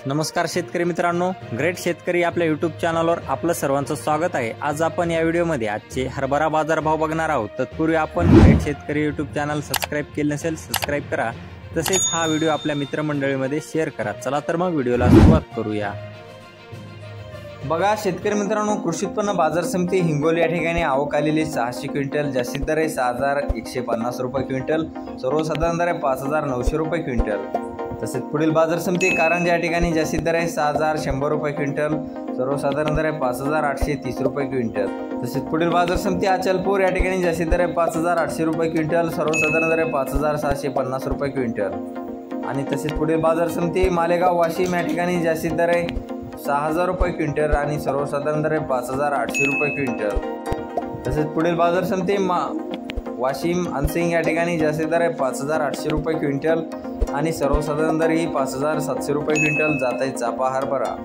नमस्कार शेतकरी मित्रांनो, ग्रेट शेतकरी आपल्या यूट्यूब चॅनलवर आपलं सर्वांचं स्वागत आहे। आज आपण या व्हिडिओमध्ये आजचे हरभरा बाजारभाव बघणार आहोत। तत्पूर्वी आपण ग्रेट शेतकरी यूट्यूब चॅनल सबस्क्राइब केले नसेल सबस्क्राइब करा, तसेच हा व्हिडिओ आपल्या मित्रमंडळीमध्ये शेअर करा। चला तर मग व्हिडिओला सुरुवात करूया। बघा शेतकरी मित्रांनो, कृषी उत्पन्न बाजार समिती हिंगोली या ठिकाणी आवक आलेली 600 क्विंटल, जास्तीत दर आहे 6150 रुपये क्विंटल, सर्वसाधारण दर आहे 5900 रुपये क्विंटल। तसेच पुढील बाजार समिती कारंजा या ठिकाणी जास्तीत दर आहे 6100 रुपये क्विंटल, सर्वसाधारण दर आहे 5830 रुपये क्विंटल। तसेच पुढील बाजार समिती अचलपूर या ठिकाणी जास्तीत दर आहे 5800 रुपये क्विंटल, सर्वसाधारण दर आहे 5650 रुपये क्विंटल। आणि तसेच पुढील बाजार समिती मालेगाव वाशिम या ठिकाणी जास्तीत दर आहे 6000 रुपये क्विंटल आणि सर्वसाधारण दर आहे 5800 रुपये क्विंटल। तसेच पुढील बाजार समिती वाशिम अनसिंग या ठिकाणी जास्तीत दर आहे 5800 रुपये क्विंटल आणि सर्वसाधारण दर ही 5700 रुपये क्विंटल जात आहे चापा हरभरा।